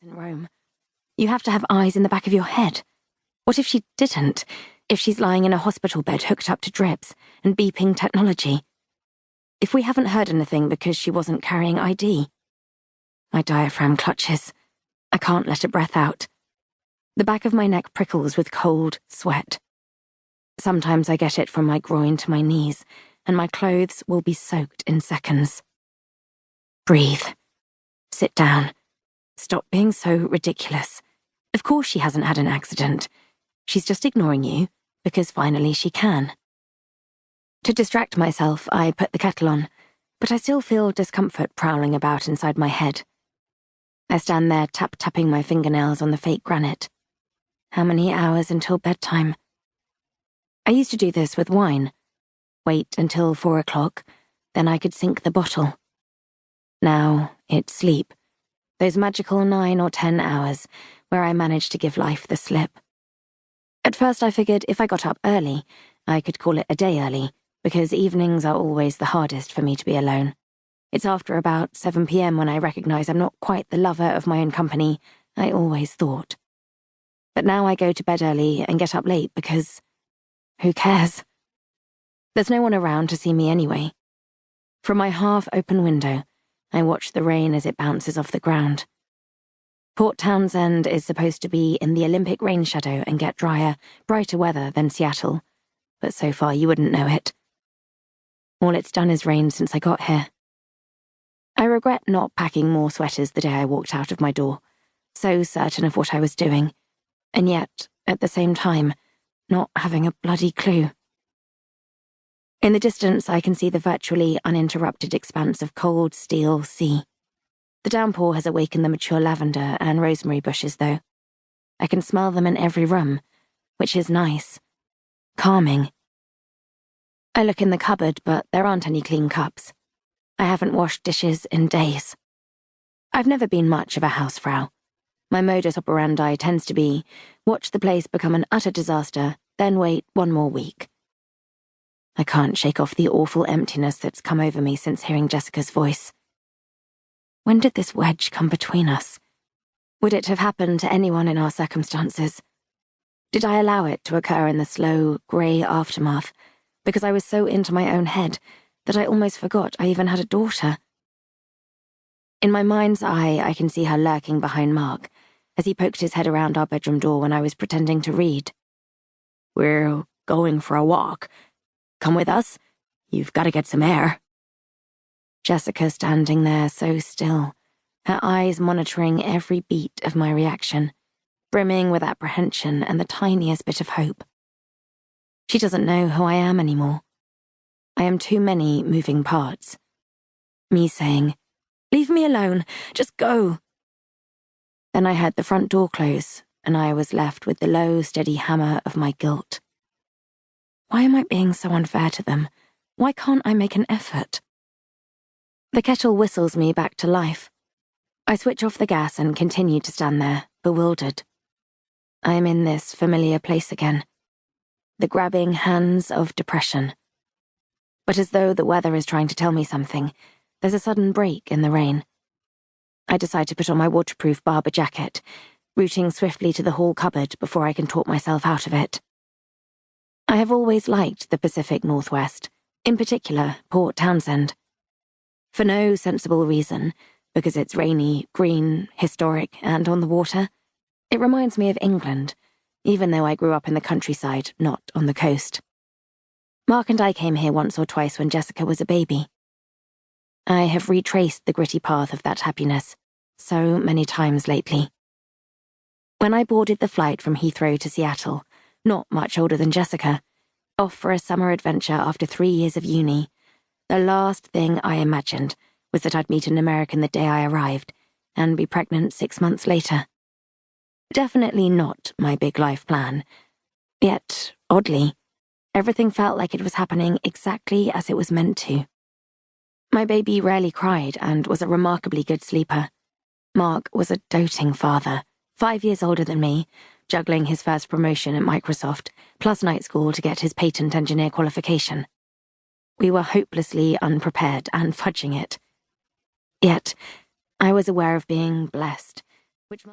in Rome. You have to have eyes in the back of your head. What if she didn't? If she's lying in a hospital bed hooked up to drips and beeping technology? If we haven't heard anything because she wasn't carrying ID? My diaphragm clutches. I can't let a breath out. The back of my neck prickles with cold sweat. Sometimes I get it from my groin to my knees, and my clothes will be soaked in seconds. Breathe. Sit down. Stop being so ridiculous. Of course she hasn't had an accident. She's just ignoring you, because finally she can. To distract myself, I put the kettle on, but I still feel discomfort prowling about inside my head. I stand there tap-tapping my fingernails on the fake granite. How many hours until bedtime? I used to do this with wine. Wait until 4 o'clock, then I could sink the bottle. Now, it's sleep. Those magical 9 or 10 hours where I managed to give life the slip. At first I figured if I got up early, I could call it a day early, because evenings are always the hardest for me to be alone. It's after about 7 p.m. when I recognize I'm not quite the lover of my own company I always thought. But now I go to bed early and get up late because who cares? There's no one around to see me anyway. From my half-open window, I watch the rain as it bounces off the ground. Port Townsend is supposed to be in the Olympic rain shadow and get drier, brighter weather than Seattle, but so far you wouldn't know it. All it's done is rain since I got here. I regret not packing more sweaters the day I walked out of my door, so certain of what I was doing, and yet, at the same time, not having a bloody clue. In the distance, I can see the virtually uninterrupted expanse of cold steel sea. The downpour has awakened the mature lavender and rosemary bushes, though. I can smell them in every room, which is nice. Calming. I look in the cupboard, but there aren't any clean cups. I haven't washed dishes in days. I've never been much of a housefrau. My modus operandi tends to be, watch the place become an utter disaster, then wait 1 more week. I can't shake off the awful emptiness that's come over me since hearing Jessica's voice. When did this wedge come between us? Would it have happened to anyone in our circumstances? Did I allow it to occur in the slow, grey aftermath, because I was so into my own head that I almost forgot I even had a daughter? In my mind's eye, I can see her lurking behind Mark, as he poked his head around our bedroom door when I was pretending to read. "We're going for a walk. Come with us? You've got to get some air." Jessica standing there so still, her eyes monitoring every beat of my reaction, brimming with apprehension and the tiniest bit of hope. She doesn't know who I am anymore. I am too many moving parts. Me saying, "Leave me alone, just go." Then I heard the front door close, and I was left with the low, steady hammer of my guilt. Why am I being so unfair to them? Why can't I make an effort? The kettle whistles me back to life. I switch off the gas and continue to stand there, bewildered. I am in this familiar place again. The grabbing hands of depression. But as though the weather is trying to tell me something, there's a sudden break in the rain. I decide to put on my waterproof Barber jacket, rooting swiftly to the hall cupboard before I can talk myself out of it. I have always liked the Pacific Northwest, in particular Port Townsend. For no sensible reason, because it's rainy, green, historic, and on the water, it reminds me of England, even though I grew up in the countryside, not on the coast. Mark and I came here once or twice when Jessica was a baby. I have retraced the gritty path of that happiness so many times lately. When I boarded the flight from Heathrow to Seattle, not much older than Jessica, off for a summer adventure after 3 years of uni, the last thing I imagined was that I'd meet an American the day I arrived and be pregnant 6 months later. Definitely not my big life plan. Yet, oddly, everything felt like it was happening exactly as it was meant to. My baby rarely cried and was a remarkably good sleeper. Mark was a doting father, 5 years older than me, juggling his first promotion at Microsoft, plus night school to get his patent engineer qualification. We were hopelessly unprepared and fudging it. Yet, I was aware of being blessed, which must